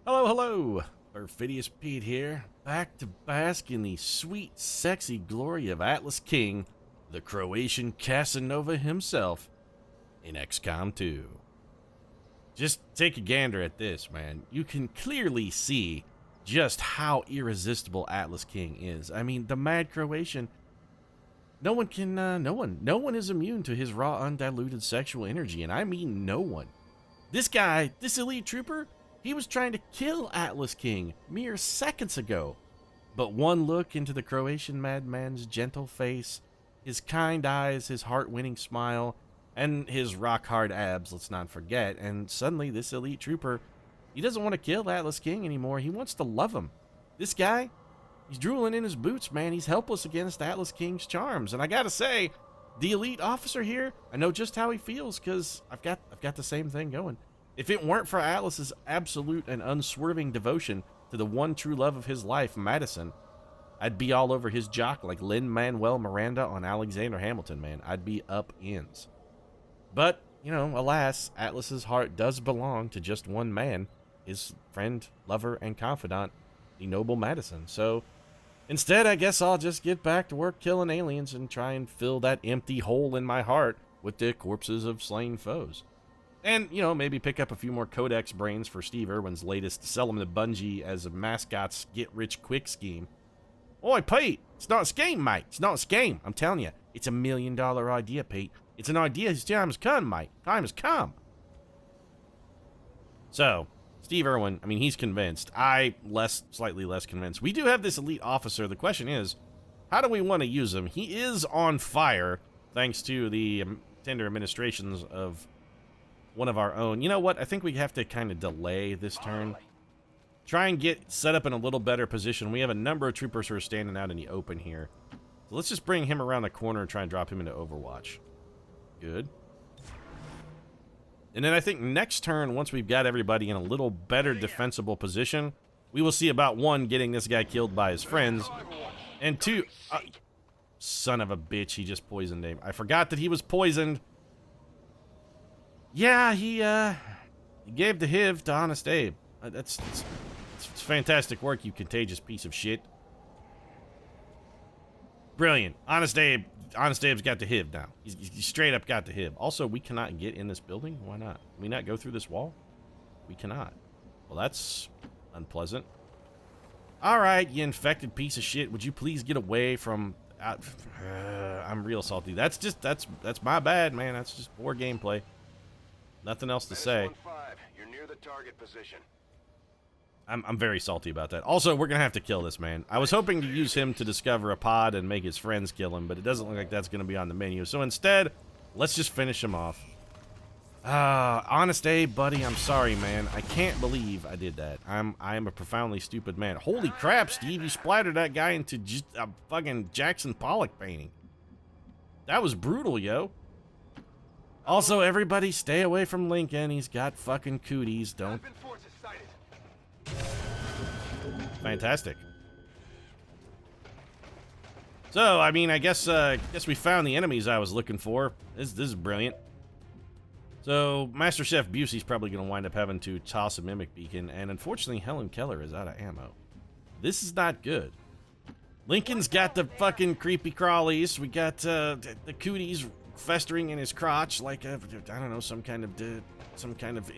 Hello, hello! Perfidious Pete here, back to bask in the sweet, sexy glory of Atlas King, the Croatian Casanova himself, in XCOM 2. Just take a gander at this, man. You can clearly see just how irresistible Atlas King is. I mean, the mad Croatian, no one is immune to his raw, undiluted sexual energy, and I mean no one. This guy, this elite trooper, he was trying to kill Atlas King mere seconds ago. But one look into the Croatian madman's gentle face, his kind eyes, his heart-winning smile, and his rock-hard abs, let's not forget, and suddenly this elite trooper, he doesn't want to kill Atlas King anymore. He wants to love him. This guy, he's drooling in his boots, man. He's helpless against Atlas King's charms. And I gotta say, the elite officer here, I know just how he feels, because I've got the same thing going. If it weren't for Atlas's absolute and unswerving devotion to the one true love of his life, Madison, I'd be all over his jock like Lin-Manuel Miranda on Alexander Hamilton, man. I'd be up ends. But, you know, alas, Atlas's heart does belong to just one man, his friend, lover, and confidant, the noble Madison. So, instead, I guess I'll just get back to work killing aliens and try and fill that empty hole in my heart with the corpses of slain foes. And, you know, maybe pick up a few more Codex brains for Steve Irwin's latest sell him to Bungie as a mascot's get-rich-quick scheme. Oi, Pete! It's not a scheme, mate. It's not a scheme. I'm telling you, it's $1 million idea, Pete. It's an idea. His time has come, mate. Time has come. So, Steve Irwin, I mean, he's convinced. Slightly less convinced. We do have this elite officer. The question is, how do we want to use him? He is on fire, thanks to the tender administrations of one of our own. You know what? I think we have to kind of delay this turn. Try and get set up in a little better position. We have a number of troopers who are standing out in the open here. So let's just bring him around the corner and try and drop him into Overwatch. Good. And then I think next turn, once we've got everybody in a little better defensible position, we will see about one, getting this guy killed by his friends, and two, son of a bitch, he just poisoned him. I forgot that he was poisoned. Yeah, he gave the HIV to Honest Abe. It's fantastic work, you contagious piece of shit. Brilliant. Honest Abe's got the HIV now. He's straight up got the HIV. Also, we cannot get in this building. Why not? Can we not go through this wall? We cannot. Well, that's unpleasant. All right, you infected piece of shit. Would you please get away from... I'm real salty. That's my bad, man. That's just poor gameplay. Nothing else to say. You're near the target position. I'm very salty about that. Also, we're going to have to kill this man. I was hoping to use him to discover a pod and make his friends kill him, but it doesn't look like that's going to be on the menu. So instead, let's just finish him off. Honest Abe, buddy, I'm sorry, man. I can't believe I did that. I am a profoundly stupid man. Holy crap, Steve, you splattered that guy into just a fucking Jackson Pollock painting. That was brutal, yo. Also, everybody stay away from Lincoln. He's got fucking cooties. Don't. Fantastic. So, I mean, I guess we found the enemies I was looking for. This is brilliant. So, Master Chef Busey's probably going to wind up having to toss a mimic beacon, and unfortunately, Helen Keller is out of ammo. This is not good. Lincoln's got the fucking creepy crawlies. We got the cooties festering in his crotch like I don't know, some kind of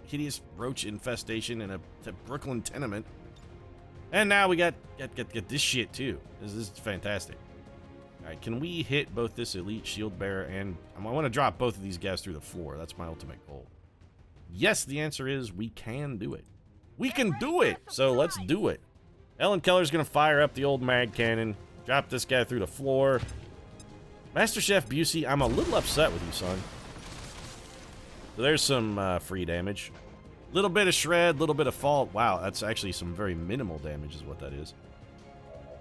hideous roach infestation in a Brooklyn tenement. And now we got this shit too. This is fantastic. All right, can we hit both this elite shield bearer and I want to drop both of these guys through the floor? That's my ultimate goal. Yes, the answer is we can do it. We can do it. So let's do it. Helen Keller's gonna fire up the old mag cannon, drop this guy through the floor. Master Chef Busey, I'm a little upset with you, son. So there's some free damage. Little bit of shred, little bit of fall. Wow, that's actually some very minimal damage is what that is.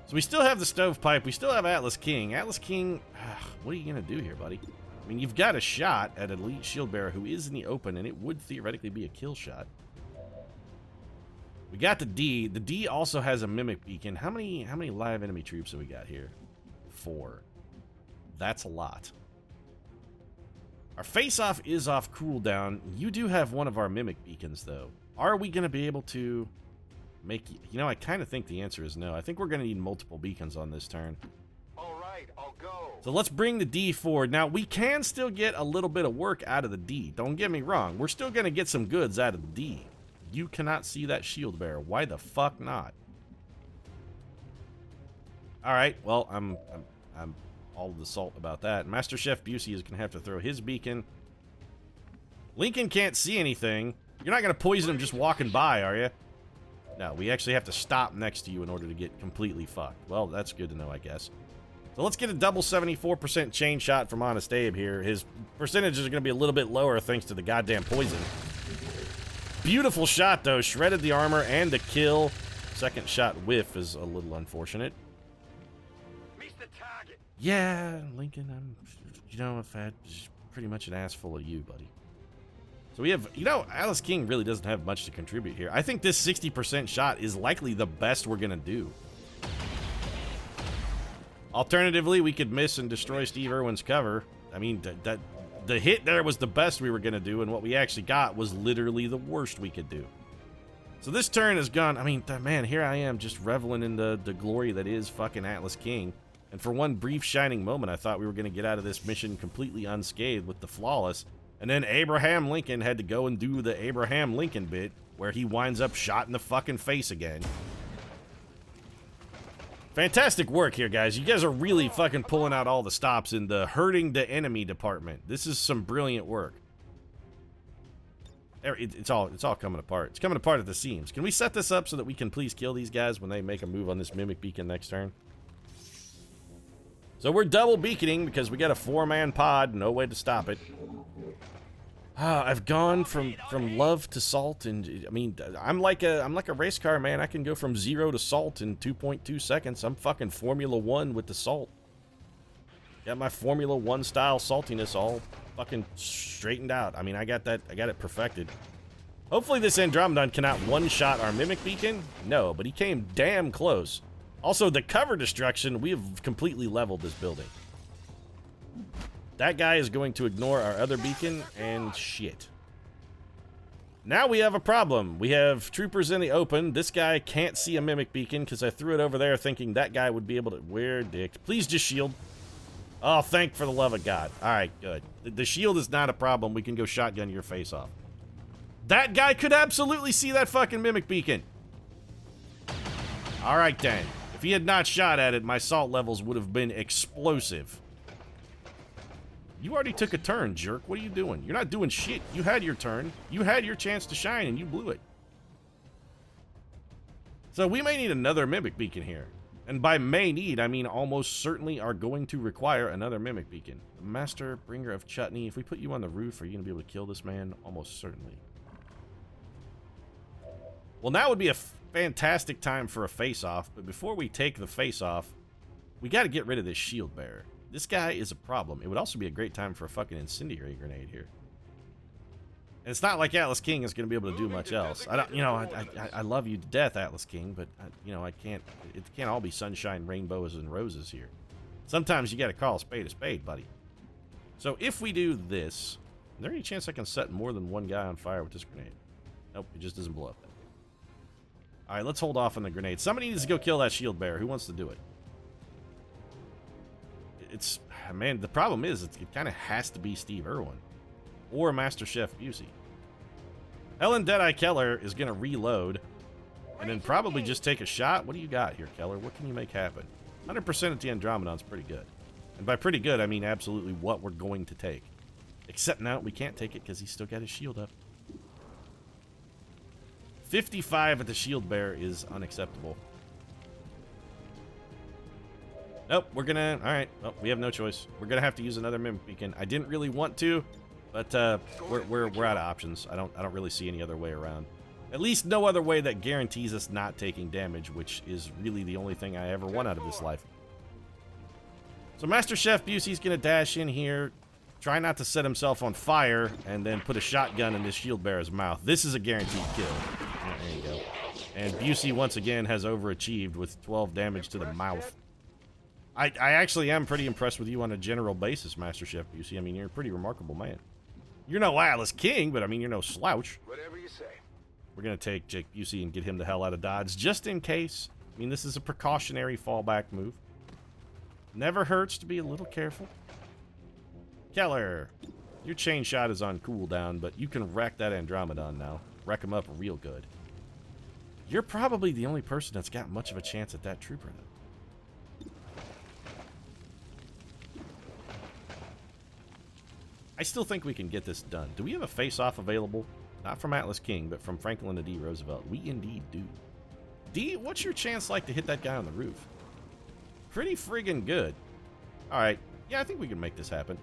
So we still have the stovepipe. We still have Atlas King. Atlas King, what are you going to do here, buddy? I mean, you've got a shot at an elite shield bearer who is in the open, and it would theoretically be a kill shot. We got the D. The D also has a mimic beacon. How many live enemy troops have we got here? 4. That's a lot. Our face-off is off cooldown. You do have one of our mimic beacons, though. are we going to be able to make... You know, I kind of think the answer is no. I think we're going to need multiple beacons on this turn. All right, I'll go. So let's bring the D forward. Now, we can still get a little bit of work out of the D. Don't get me wrong. We're still going to get some goods out of the D. You cannot see that shield bearer. Why the fuck not? All right, well, I'm all the salt about that. Master Chef Busey is going to have to throw his beacon. Lincoln can't see anything. You're not going to poison him just walking by, are you? No, we actually have to stop next to you in order to get completely fucked. Well, that's good to know, I guess. So let's get a double 74% chain shot from Honest Abe here. His percentages are going to be a little bit lower thanks to the goddamn poison. Beautiful shot, though. Shredded the armor and the kill. Second shot whiff is a little unfortunate. Meet the target. Yeah, Lincoln, you know, I've had pretty much an ass full of you, buddy. So we have, you know, Atlas King really doesn't have much to contribute here. I think this 60% shot is likely the best we're going to do. Alternatively, we could miss and destroy Steve Irwin's cover. I mean, the hit there was the best we were going to do, and what we actually got was literally the worst we could do. So this turn has gone, I mean, man, here I am just reveling in the glory that is fucking Atlas King. And for one brief shining moment, I thought we were going to get out of this mission completely unscathed with the flawless. And then Abraham Lincoln had to go and do the Abraham Lincoln bit, where he winds up shot in the fucking face again. Fantastic work here, guys. You guys are really fucking pulling out all the stops in the hurting the enemy department. This is some brilliant work. It's all coming apart. It's coming apart at the seams. Can we set this up so that we can please kill these guys when they make a move on this Mimic Beacon next turn? So we're double beaconing because we got a 4-man pod. No way to stop it. I've gone from love to salt, and I mean, I'm like a race car, man. I can go from 0 to salt in 2.2 seconds. I'm fucking Formula 1 with the salt. Got my Formula 1 style saltiness all fucking straightened out. I mean, I got it perfected. Hopefully this Andromedon cannot one-shot our Mimic Beacon. No, but he came damn close. Also, the cover destruction, we have completely leveled this building. That guy is going to ignore our other beacon, and shit. Now we have a problem. We have troopers in the open. This guy can't see a Mimic Beacon because I threw it over there thinking that guy would be able to... Where, dick? Please just shield. Oh, thank for the love of God. All right, good. The shield is not a problem. We can go shotgun your face off. That guy could absolutely see that fucking Mimic Beacon. All right, then. If he had not shot at it, my salt levels would have been explosive. You already took a turn, jerk. What are you doing? You're not doing shit. You had your turn. You had your chance to shine, and you blew it. So we may need another Mimic Beacon here. And by may need, I mean almost certainly are going to require another Mimic Beacon. The Master Bringer of Chutney, if we put you on the roof, are you going to be able to kill this man? Almost certainly. Well, now would be a fantastic time for a face-off, but before we take the face-off, we got to get rid of this shield bearer. This guy is a problem. It would also be a great time for a fucking incendiary grenade here. And it's not like Atlas King is going to be able to do much else. I don't, you know, I love you to death, Atlas King, but you know, it can't all be sunshine, rainbows, and roses here. Sometimes you got to call a spade, buddy. So if we do this, is there any chance I can set more than one guy on fire with this grenade? Nope, it just doesn't blow up. All right, let's hold off on the grenade. Somebody needs to go kill that shield bearer. Who wants to do it? It's, man, the problem is it kind of has to be Steve Irwin or Master Chef Busey. Helen Deadeye Keller is going to reload and then probably just take a shot. What do you got here, Keller? What can you make happen? 100% at the Andromedon's pretty good. And by pretty good, I mean absolutely what we're going to take. Except now we can't take it because he's still got his shield up. 55 at the shield bearer is unacceptable. Nope, we're gonna... Alright, well, we have no choice. We're gonna have to use another Mimic Beacon. I didn't really want to, but we're out of options. I don't really see any other way around. At least no other way that guarantees us not taking damage, which is really the only thing I ever want out of this life. So Master Chef Busey's gonna dash in here, try not to set himself on fire, and then put a shotgun in this shield bearer's mouth. This is a guaranteed kill. There you go. And Busey once again has overachieved with 12 damage to the mouth. I actually am pretty impressed with you on a general basis, Master Chef Busey. I mean, you're a pretty remarkable man. You're no Atlas King, but I mean, you're no slouch. Whatever you say. We're going to take Jake Busey and get him the hell out of Dodge, just in case. I mean, this is a precautionary fallback move. Never hurts to be a little careful. Keller, your chain shot is on cooldown, but you can wreck that Andromedon now. Wreck him up real good. You're probably the only person that's got much of a chance at that trooper, though. I still think we can get this done. Do we have a face-off available? Not from Atlas King, but from Franklin and D. Roosevelt. We indeed do. D, what's your chance like to hit that guy on the roof? Pretty friggin' good. Alright. Yeah, I think we can make this happen.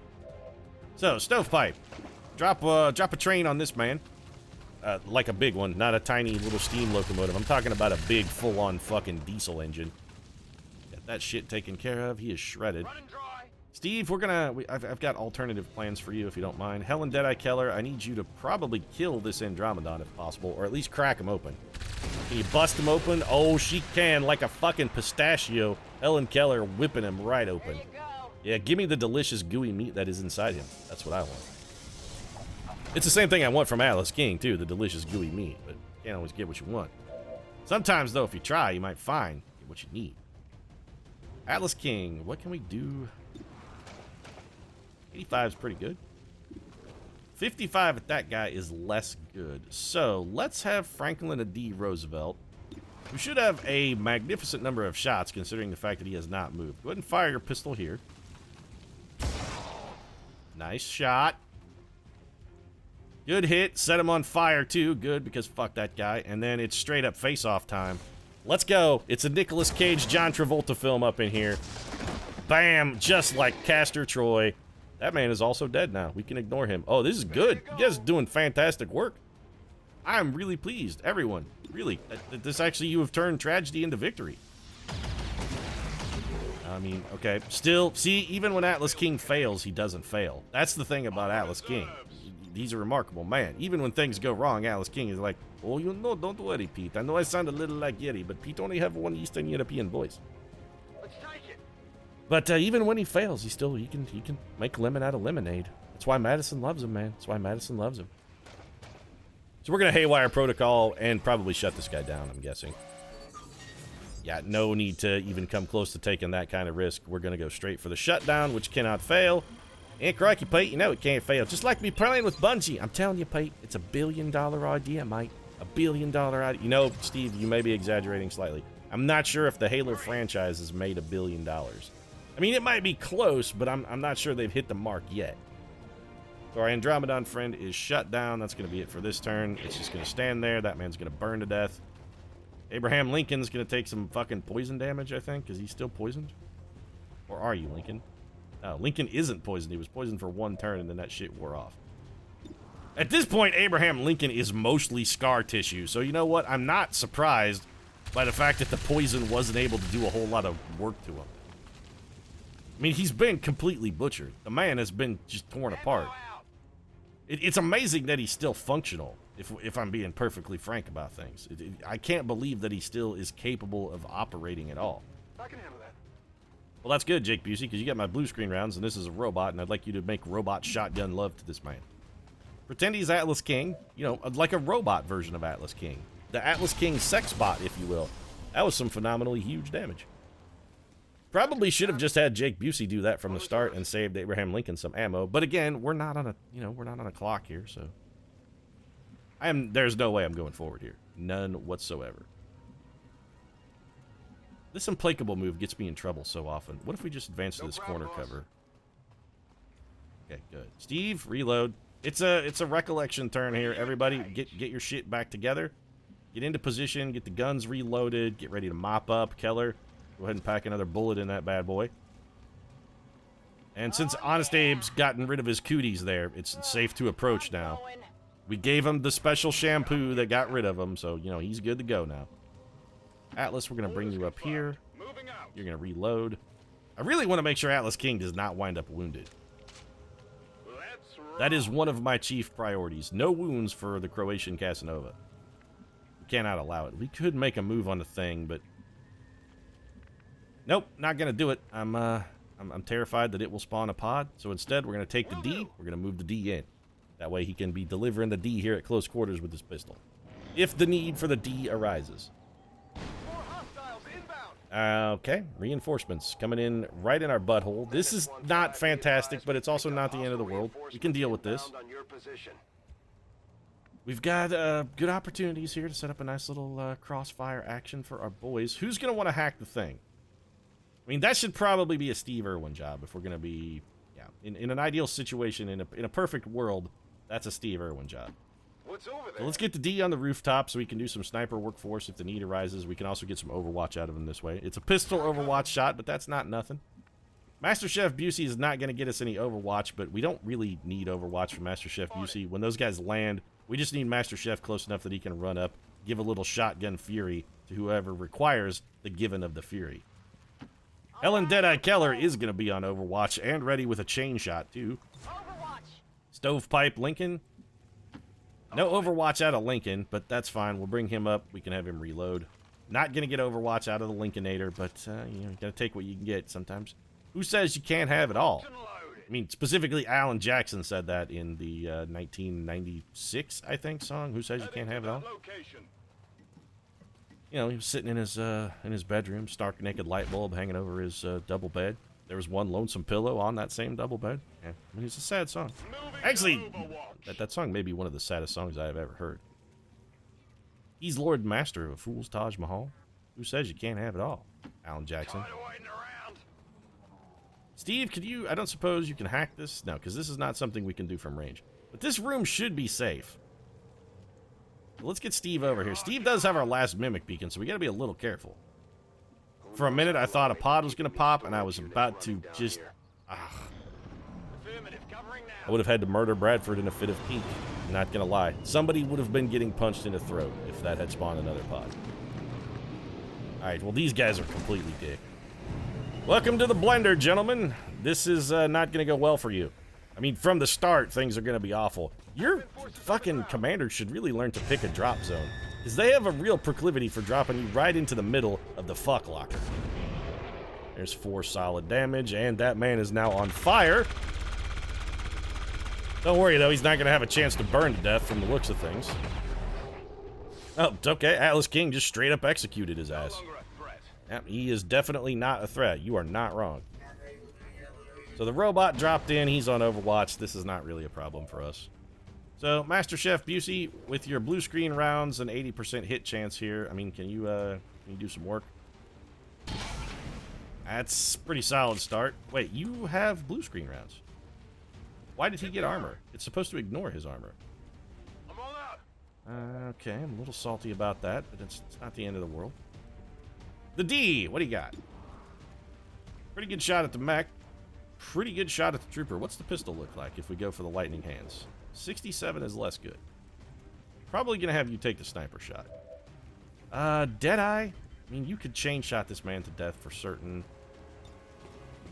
So, stovepipe. Drop a train on this man. Like a big one, not a tiny little steam locomotive. I'm talking about a big, full-on fucking diesel engine. Got that shit taken care of. He is shredded. Steve, we're gonna... I've got alternative plans for you, if you don't mind. Helen Deadeye Keller, I need you to probably kill this Andromedon, if possible, or at least crack him open. Can you bust him open? Oh, she can, like a fucking pistachio. Helen Keller whipping him right open. Yeah, give me the delicious gooey meat that is inside him. That's what I want. It's the same thing I want from Atlas King, too, the delicious gooey meat, but you can't always get what you want. Sometimes, though, if you try, you might find what you need. Atlas King, what can we do? 85 is pretty good. 55 at that guy is less good. So, let's have Franklin and D. Roosevelt, who should have a magnificent number of shots, considering the fact that he has not moved. Go ahead and fire your pistol here. Nice shot. Good hit. Set him on fire, too. Good, because fuck that guy. And then it's straight up face-off time. Let's go. It's a Nicolas Cage, John Travolta film up in here. Bam. Just like Castor Troy. That man is also dead now. We can ignore him. Oh, this is good. You guys are doing fantastic work. I'm really pleased. Everyone. Really. This actually, you have turned tragedy into victory. I mean, okay. Still, see, even when Atlas King fails, he doesn't fail. That's the thing about Atlas King. He's a remarkable man. Even when things go wrong, Atlas King is like, oh, you know, don't worry, Pete. I know I sound a little like Yeti, but Pete only have one Eastern European voice. Let's take it. But even when he fails, he can make lemon out of lemonade. That's why Madison loves him, man. That's why Madison loves him. So we're gonna haywire protocol and probably shut this guy down, I'm guessing. Yeah, no need to even come close to taking that kind of risk. We're gonna go straight for the shutdown, which cannot fail. And crikey, Pete, you know it can't fail. Just like me playing with Bungie. I'm telling you, Pete, it's a $1 billion idea, mate. $1 billion idea. You know, Steve, you may be exaggerating slightly. I'm not sure if the Halo franchise has made $1 billion. I mean, it might be close, but I'm not sure they've hit the mark yet. So our Andromedon friend is shut down. That's going to be it for this turn. It's just going to stand there. That man's going to burn to death. Abraham Lincoln's going to take some fucking poison damage, I think. Is he still poisoned? Or are you, Lincoln? Lincoln isn't poisoned. He was poisoned for one turn, and then that shit wore off. At this point, Abraham Lincoln is mostly scar tissue. So you know what? I'm not surprised by the fact that the poison wasn't able to do a whole lot of work to him. I mean, he's been completely butchered. The man has been just torn apart. It's amazing that he's still functional, if I'm being perfectly frank about things. I can't believe that he still is capable of operating at all. I can handle that. Well, that's good, Jake Busey, because you got my blue screen rounds, and this is a robot, and I'd like you to make robot shotgun love to this man. Pretend he's Atlas King, you know, like a robot version of Atlas King. The Atlas King sex bot, if you will. That was some phenomenally huge damage. Probably should have just had Jake Busey do that from the start and saved Abraham Lincoln some ammo. But again, we're not on a clock here, so there's no way I'm going forward here. None whatsoever. This implacable move gets me in trouble so often. What if we just advance to this corner cover? Okay, good. Steve, reload. It's a recollection turn here. Everybody, get your shit back together. Get into position. Get the guns reloaded. Get ready to mop up. Keller, go ahead and pack another bullet in that bad boy. And since Honest Abe's gotten rid of his cooties there, it's safe to approach now. We gave him the special shampoo that got rid of him, so, you know, he's good to go now. Atlas, we're going to bring you up here. You're going to reload. I really want to make sure Atlas King does not wind up wounded. That is one of my chief priorities. No wounds for the Croatian Casanova. We cannot allow it. We could make a move on the thing, but nope, not going to do it. I'm terrified that it will spawn a pod, so instead we're going to take the D. We're going to move the D in. That way he can be delivering the D here at close quarters with his pistol. if the need for the D arises. More hostiles inbound. Okay, reinforcements coming in right in our butthole. This is not fantastic, but it's also not the end of the world. We can deal with this. Inbound on your position. We've got good opportunities here to set up a nice little crossfire action for our boys. Who's going to want to hack the thing? I mean, that should probably be a Steve Irwin job if we're going to be, yeah, in an ideal situation, in a perfect world, that's a Steve Irwin job. What's over there? So let's get the D on the rooftop so we can do some sniper work for us if the need arises. We can also get some Overwatch out of him this way. It's a pistol Overwatch shot, but that's not nothing. Master Chef Busey is not going to get us any Overwatch, but we don't really need Overwatch from Master Chef Busey. When those guys land, we just need Master Chef close enough that he can run up, give a little shotgun fury to whoever requires the giving of the fury. Helen Deadeye Keller is going to be on Overwatch and ready with a chain shot, too. Overwatch. Stovepipe Lincoln. No Overwatch out of Lincoln, but that's fine. We'll bring him up. We can have him reload. Not going to get Overwatch out of the Lincolnator, but, you know, you got to take what you can get sometimes. Who says you can't have it all? I mean, specifically, Alan Jackson said that in the 1996, I think, song. Who says you can't have it all? You know, he was sitting in his bedroom, stark naked light bulb hanging over his double bed. There was one lonesome pillow on that same double bed. Yeah, I mean, it's a sad song. Actually, that song may be one of the saddest songs I have ever heard. He's Lord Master of a Fool's Taj Mahal. Who says you can't have it all? Alan Jackson. Steve, could you... I don't suppose you can hack this? No, because this is not something we can do from range. But this room should be safe. Let's get Steve over here. Steve does have our last Mimic Beacon, so we got to be a little careful. For a minute, I thought a pod was going to pop, and I was about to just... I would have had to murder Bradford in a fit of pique. Not going to lie. Somebody would have been getting punched in the throat if that had spawned another pod. Alright, well, these guys are completely dick. Welcome to the blender, gentlemen. This is not going to go well for you. I mean, from the start, things are going to be awful. Your fucking commander should really learn to pick a drop zone, because they have a real proclivity for dropping you right into the middle of the fuck locker. There's 4 solid damage, and that man is now on fire. Don't worry, though. He's not going to have a chance to burn to death from the looks of things. Oh, it's okay. Atlas King just straight up executed his ass. Yep, he is definitely not a threat. You are not wrong. So the robot dropped in. He's on Overwatch. This is not really a problem for us. So, Master Chef Busey, with your blue screen rounds and 80% hit chance here, I mean, can you do some work? That's pretty solid start. Wait, you have blue screen rounds. Why did he get armor? It's supposed to ignore his armor. I'm all out. Okay, I'm a little salty about that, but it's not the end of the world. The D, what do you got? Pretty good shot at the mech. Pretty good shot at the trooper. What's the pistol look like if we go for the lightning hands? 67 is less good. Probably gonna have you take the sniper shot. Deadeye. I mean, you could chain shot this man to death for certain.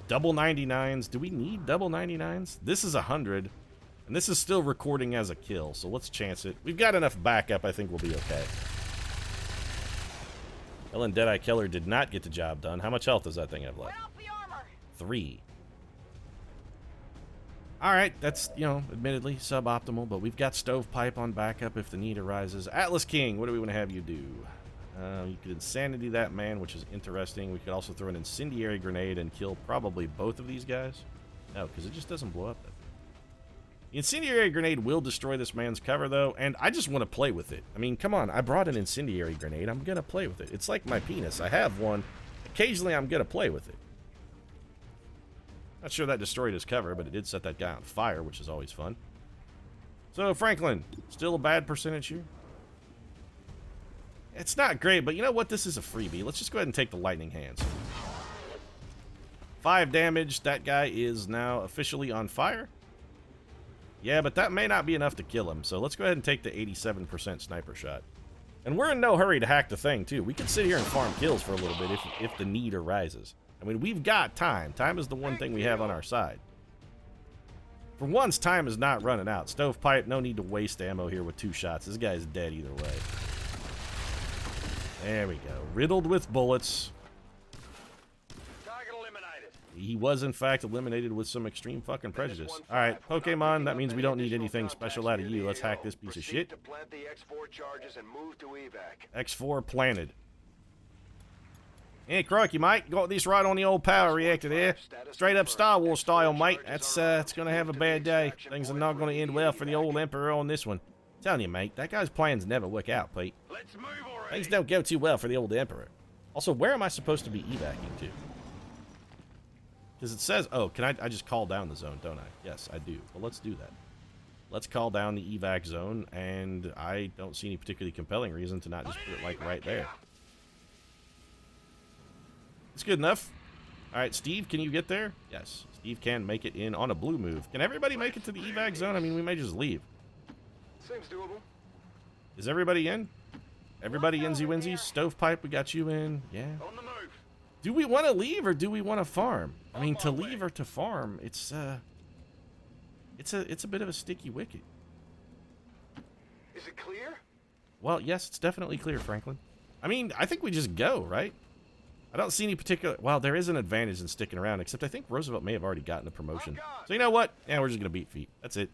Double 99s. Do we need double 99s? This is 100, and this is still recording as a kill, so let's chance it. We've got enough backup. I think we'll be okay. Ellen Deadeye Keller did not get the job done. How much health does that thing have left? 3. Alright, that's, you know, admittedly suboptimal, but we've got Stovepipe on backup if the need arises. Atlas King, what do we want to have you do? You could Insanity that man, which is interesting. We could also throw an Incendiary Grenade and kill probably both of these guys. No, because it just doesn't blow up. The Incendiary Grenade will destroy this man's cover, though, and I just want to play with it. I mean, come on, I brought an Incendiary Grenade. I'm going to play with it. It's like my penis. I have one. Occasionally, I'm going to play with it. Not sure that destroyed his cover, but it did set that guy on fire, which is always fun. So, Franklin, still a bad percentage here? It's not great, but you know what? This is a freebie. Let's just go ahead and take the lightning hands. 5 damage. That guy is now officially on fire. Yeah, but that may not be enough to kill him, so let's go ahead and take the 87% sniper shot. And we're in no hurry to hack the thing, too. We can sit here and farm kills for a little bit if the need arises. I mean, we've got time. Time is the one thing we have on our side. For once, time is not running out. Stovepipe, no need to waste ammo here with 2 shots. This guy's dead either way. There we go. Riddled with bullets. Target eliminated. he was in fact eliminated with some extreme fucking prejudice. All right, Pokemon, that means we don't need anything special out of you. Let's hack this piece of shit. X4 planted. Hey, crikey, mate. Got this right on the old power reactor there. Straight up Star Wars style, mate. That's it's gonna have a bad day. Things are not gonna end well for the old Emperor on this one. I'm telling you, mate, that guy's plans never work out, Pete. Things don't go too well for the old Emperor. Also, where am I supposed to be evacing to? Because it says, oh, can I just call down the zone, don't I? Yes, I do. Well, let's do that. Let's call down the evac zone, and I don't see any particularly compelling reason to not just put it, like, right there. It's good enough. All right, Steve, can you get there? Yes, Steve can make it in on a blue move. Can everybody make it to the evac zone? I mean, we may just leave. Seems doable. Is everybody in? Everybody insy-winsy? Stovepipe, we got you in. Yeah. On the move. Do we want to leave or do we want to farm? I mean, to leave or to farm, it's a bit of a sticky wicket. Is it clear? Well, yes, it's definitely clear, Franklin. I mean, I think we just go, right? I don't see any particular... Well, there is an advantage in sticking around, except I think Roosevelt may have already gotten the promotion. So you know what? Yeah, we're just going to beat feet. That's it.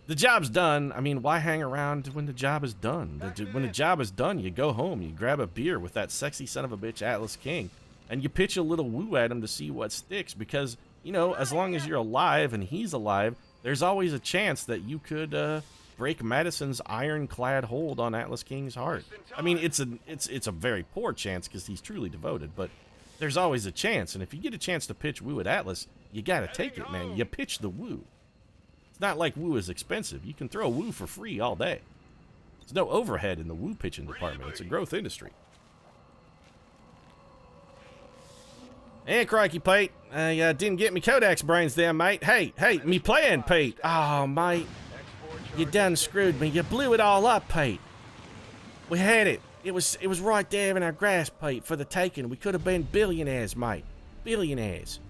The job's done. I mean, why hang around when the job is done? When the job is done, you go home, you grab a beer with that sexy son of a bitch Atlas King, and you pitch a little woo at him to see what sticks, because, you know, as long as you're alive and he's alive, there's always a chance that you could break Madison's ironclad hold on Atlas King's heart. I mean, it's a very poor chance because he's truly devoted, but there's always a chance, and if you get a chance to pitch woo at Atlas, you gotta take it, man. You pitch the woo. It's not like woo is expensive. You can throw woo for free all day. There's no overhead in the woo pitching department. It's a growth industry. Hey, crikey, Pete. I didn't get me Kodak's brains there, mate. Hey, me plan, Pete. Oh, mate. You done screwed me. You blew it all up, Pete. We had it. It was right there in our grasp, Pete, for the taking. We could have been billionaires, mate. Billionaires.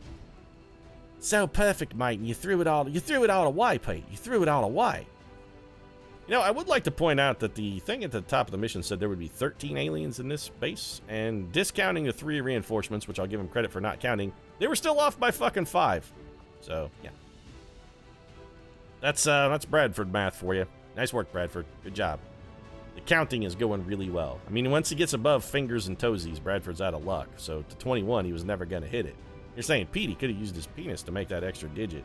So perfect, mate, and you threw it all away, Pete. You threw it all away. You know, I would like to point out that the thing at the top of the mission said there would be 13 aliens in this base, and discounting the 3 reinforcements, which I'll give them credit for not counting, they were still off by fucking 5. So, yeah. That's Bradford math for you. Nice work, Bradford. Good job. The counting is going really well. I mean, once he gets above fingers and toesies, Bradford's out of luck. So, to 21, he was never going to hit it. You're saying Pete, he could have used his penis to make that extra digit.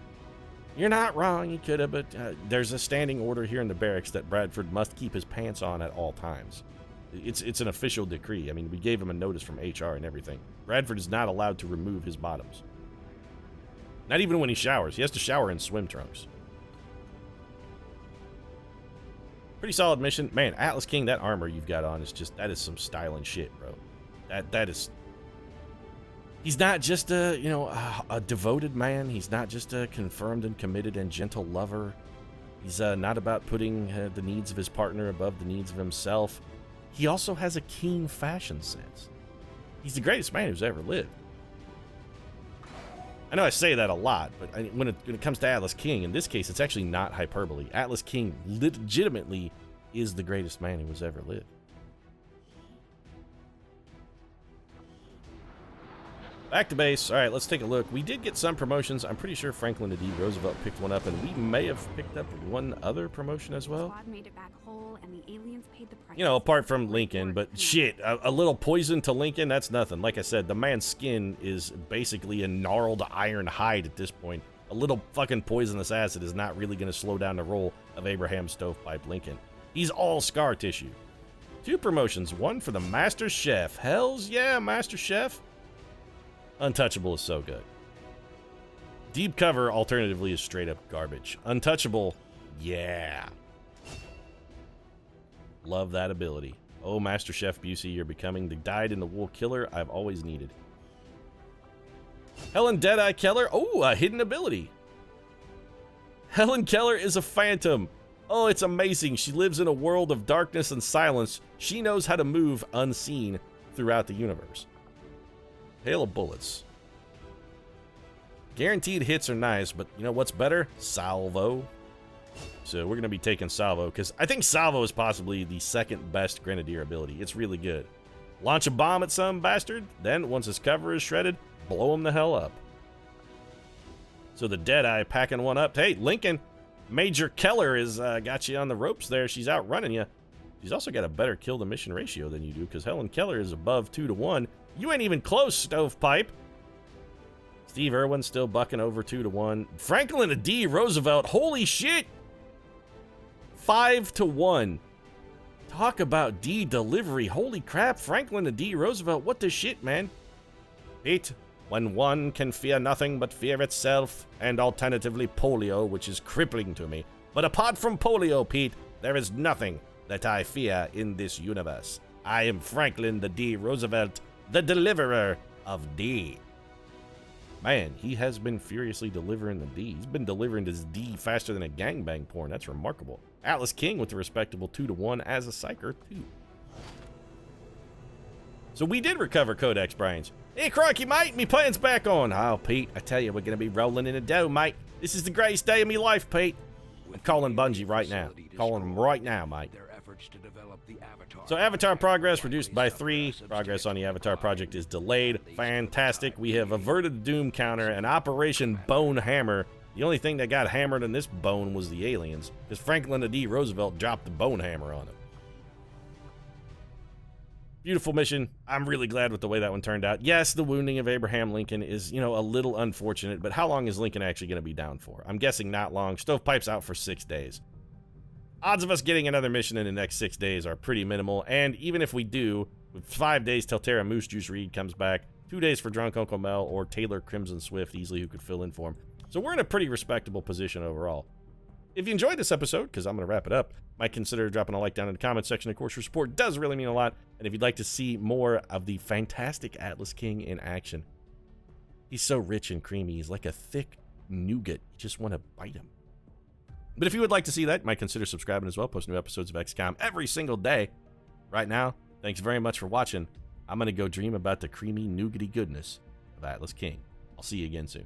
You're not wrong, he could have, but there's a standing order here in the barracks that Bradford must keep his pants on at all times. It's an official decree. I mean, we gave him a notice from HR and everything. Bradford is not allowed to remove his bottoms. Not even when he showers. He has to shower in swim trunks. Pretty solid mission. Man, Atlas King, that armor you've got on is just, that is some styling shit, bro. That is... He's not just a devoted man. He's not just a confirmed and committed and gentle lover. He's not about putting the needs of his partner above the needs of himself. He also has a keen fashion sense. He's the greatest man who's ever lived. I know I say that a lot, but when it comes to Atlas King, in this case, it's actually not hyperbole. Atlas King legitimately is the greatest man who has ever lived. Back to base. All right, let's take a look. We did get some promotions. I'm pretty sure Franklin D. Roosevelt picked one up, and we may have picked up one other promotion as well. Made it back whole, and the aliens paid the price. You know, apart from Lincoln, but shit, a little poison to Lincoln, that's nothing. Like I said, the man's skin is basically a gnarled iron hide at this point. A little fucking poisonous acid is not really going to slow down the roll of Abraham Stovepipe Lincoln. He's all scar tissue. 2 promotions, one for the Master Chef. Hells yeah, Master Chef. Untouchable is so good. Deep cover, alternatively, is straight up garbage. Untouchable, yeah. Love that ability. Oh, Master Chef Busey, you're becoming the dyed-in-the-wool killer I've always needed. Helen Deadeye Keller, oh, a hidden ability. Helen Keller is a phantom. Oh, it's amazing. She lives in a world of darkness and silence. She knows how to move unseen throughout the universe. Hail of bullets. Guaranteed hits are nice, but you know what's better? Salvo. So we're going to be taking Salvo, because I think Salvo is possibly the second best Grenadier ability. It's really good. launch a bomb at some bastard, then once his cover is shredded, blow him the hell up. So the Deadeye packing one up. Hey, Lincoln, Major Keller is got you on the ropes there. She's outrunning you. She's also got a better kill to mission ratio than you do, because Helen Keller is above 2 to 1. You ain't even close, Stovepipe. Steve Irwin still bucking over 2 to 1. Franklin D. Roosevelt, holy shit! 5 to 1. Talk about D delivery. Holy crap, Franklin D. Roosevelt, what the shit, man? Pete, when one can fear nothing but fear itself, and alternatively polio, which is crippling to me. But apart from polio, Pete, there is nothing that I fear in this universe. I am Franklin D. Roosevelt, the deliverer of D. Man, he has been furiously delivering the D. He's been delivering this D faster than a gangbang porn. That's remarkable. Atlas King with a respectable 2 to 1 as a psyker, too. So we did recover Codex Brains. Hey, crikey, mate, me plan's back on. Oh, Pete, I tell you, we're going to be rolling in the dough, mate. This is the greatest day of me life, Pete. I'm calling Bungie right now. Calling them right now, mate. So Avatar progress reduced by 3. Progress on the Avatar project is delayed. Fantastic. We have averted the Doom counter and Operation Bone Hammer. The only thing that got hammered in this bone was the aliens, because Franklin D. Roosevelt dropped the bone hammer on him. Beautiful mission. I'm really glad with the way that one turned out. Yes, the wounding of Abraham Lincoln is, a little unfortunate, but how long is Lincoln actually going to be down for? I'm guessing not long. Stovepipe's out for 6 days. Odds of us getting another mission in the next 6 days are pretty minimal, and even if we do, with 5 days till Terra Moose Juice Reed comes back, 2 days for Drunk Uncle Mel or Taylor Crimson Swift, easily who could fill in for him. So we're in a pretty respectable position overall. If you enjoyed this episode, because I'm going to wrap it up, might consider dropping a like down in the comments section. Of course, your support does really mean a lot, and if you'd like to see more of the fantastic Atlas King in action, he's so rich and creamy. He's like a thick nougat. You just want to bite him. But if you would like to see that, you might consider subscribing as well. Post new episodes of XCOM every single day. Right now, thanks very much for watching. I'm going to go dream about the creamy, nougaty goodness of Atlas King. I'll see you again soon.